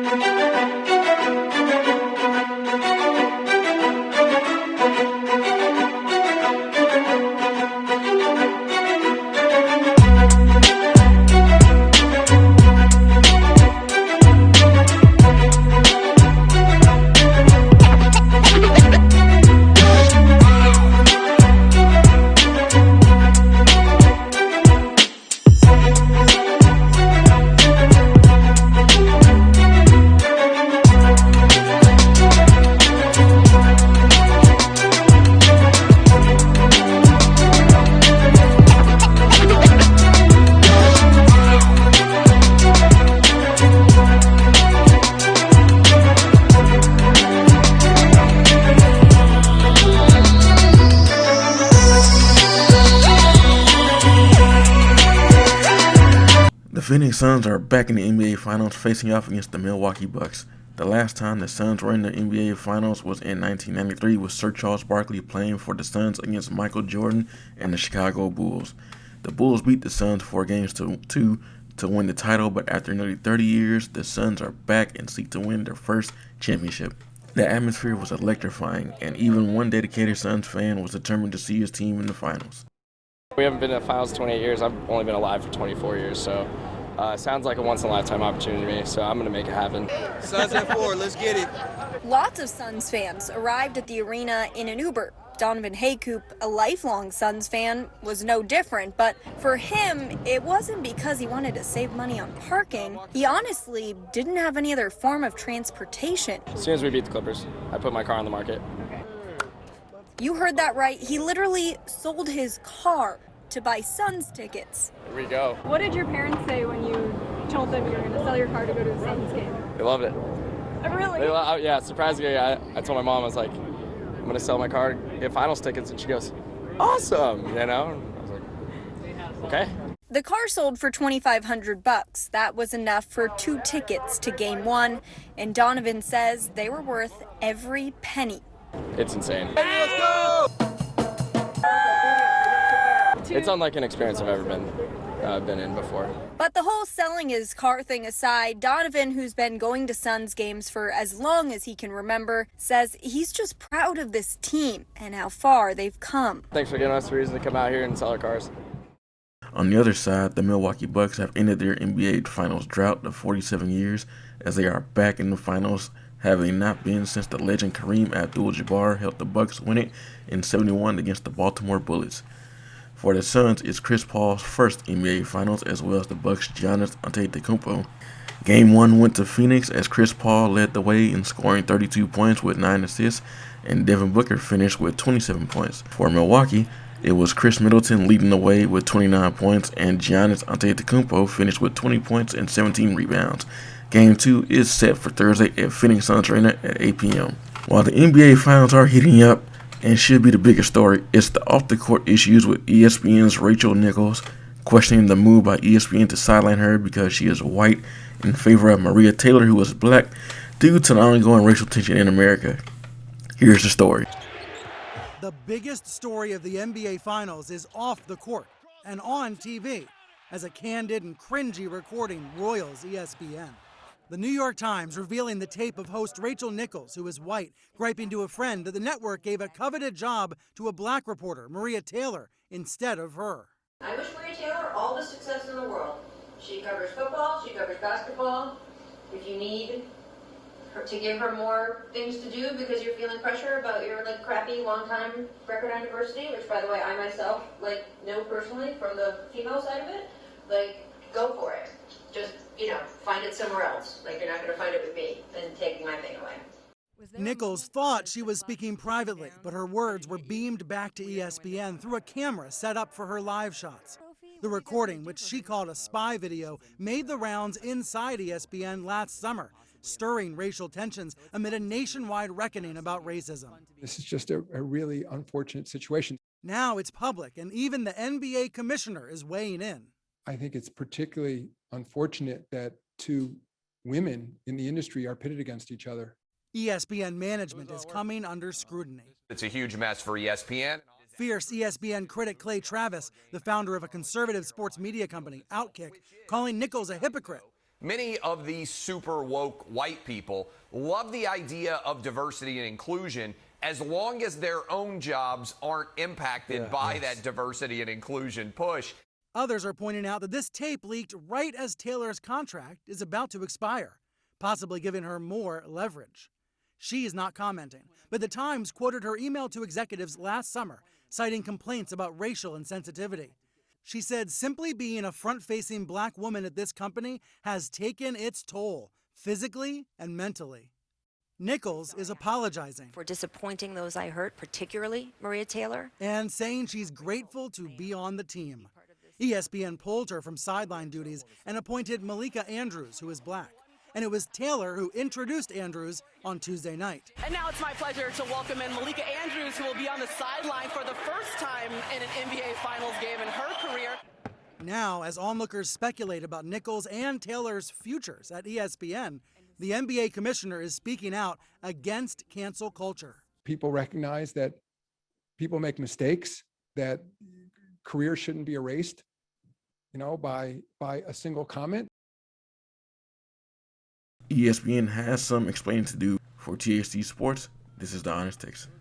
The Phoenix Suns are back in the NBA Finals facing off against the Milwaukee Bucks. The last time the Suns were in the NBA Finals was in 1993 with Sir Charles Barkley playing for the Suns against Michael Jordan and the Chicago Bulls. The Bulls beat the Suns 4-2 to win the title, but after nearly 30 years, the Suns are back and seek to win their first championship. The atmosphere was electrifying, and even one dedicated Suns fan was determined to see his team in the finals. We haven't been in the finals 28 years. I've only been alive for 24 years, so sounds like a once-in-a-lifetime opportunity to me, so I'm going to make it happen. Suns at 4, let's get it. Lots of Suns fans arrived at the arena in an Uber. Donovan Haycoop, a lifelong Suns fan, was no different, but for him, it wasn't because he wanted to save money on parking. He honestly didn't have any other form of transportation. As soon as we beat the Clippers, I put my car on the market. You heard that right. He literally sold his car to buy Suns tickets. Here we go. What did your parents say when you told them you were going to sell your car to go to the Suns game? They loved it. Really? Yeah, surprisingly, I told my mom, I was like, I'm going to sell my car, get finals tickets, and she goes, awesome, you know? And I was like, okay. The car sold for $2,500. That was enough for 2 tickets to Game 1, and Donovan says they were worth every penny. It's insane. Let's go! It's unlike an experience I've ever been in before. But the whole selling his car thing aside, Donovan, who's been going to Suns games for as long as he can remember, says he's just proud of this team and how far they've come. Thanks for giving us a reason to come out here and sell our cars. On the other side, the Milwaukee Bucks have ended their NBA Finals drought of 47 years as they are back in the finals, having not been since the legend Kareem Abdul-Jabbar helped the Bucks win it in '71 against the Baltimore Bullets. For the Suns, it's Chris Paul's first NBA Finals as well as the Bucks' Giannis Antetokounmpo. Game 1 went to Phoenix as Chris Paul led the way in scoring 32 points with 9 assists, and Devin Booker finished with 27 points. For Milwaukee, it was Chris Middleton leading the way with 29 points, and Giannis Antetokounmpo finished with 20 points and 17 rebounds. Game 2 is set for Thursday at Phoenix Suns Arena at 8 p.m. While the NBA Finals are heating up and should be the biggest story, it's the off-the-court issues with ESPN's Rachel Nichols questioning the move by ESPN to sideline her because she is white in favor of Maria Taylor, who is black, due to the ongoing racial tension in America. Here's the story. The biggest story of the NBA Finals is off the court and on TV as a candid and cringy recording roils ESPN. The New York Times revealing the tape of host Rachel Nichols, who is white, griping to a friend that the network gave a coveted job to a black reporter, Maria Taylor, instead of her. I wish Maria Taylor all the success in the world. She covers football, she covers basketball. If you need her to give her more things to do because you're feeling pressure about your crappy long-time record on diversity, which by the way I myself know personally from the female side of it, go for it. Just, find it somewhere else. You're not going to find it with me and taking my thing away. Nichols thought she was speaking privately, but her words were beamed back to ESPN through a camera set up for her live shots. The recording, which she called a spy video, made the rounds inside ESPN last summer, stirring racial tensions amid a nationwide reckoning about racism. This is just a really unfortunate situation. Now it's public, and even the NBA commissioner is weighing in. I think it's particularly unfortunate that 2 women in the industry are pitted against each other. ESPN management is coming under scrutiny. It's a huge mess for ESPN. Fierce ESPN critic Clay Travis, the founder of a conservative sports media company, Outkick, calling Nichols a hypocrite, Many of these super woke white people love the idea of diversity and inclusion as long as their own jobs aren't impacted by that diversity and inclusion push. Others are pointing out that this tape leaked right as Taylor's contract is about to expire, possibly giving her more leverage. She's not commenting, but the Times quoted her email to executives last summer, citing complaints about racial insensitivity. She said simply being a front-facing black woman at this company has taken its toll, physically and mentally. Nichols is apologizing for disappointing those I hurt, particularly Maria Taylor, and saying she's grateful to be on the team. ESPN pulled her from sideline duties and appointed Malika Andrews, who is black. And it was Taylor who introduced Andrews on Tuesday night. And now it's my pleasure to welcome in Malika Andrews, who will be on the sideline for the first time in an NBA Finals game in her career. Now, as onlookers speculate about Nichols and Taylor's futures at ESPN, the NBA commissioner is speaking out against cancel culture. People recognize that people make mistakes, that careers shouldn't be erased, by a single comment. ESPN has some explaining to do. For THC Sports, this is the Honest Texan.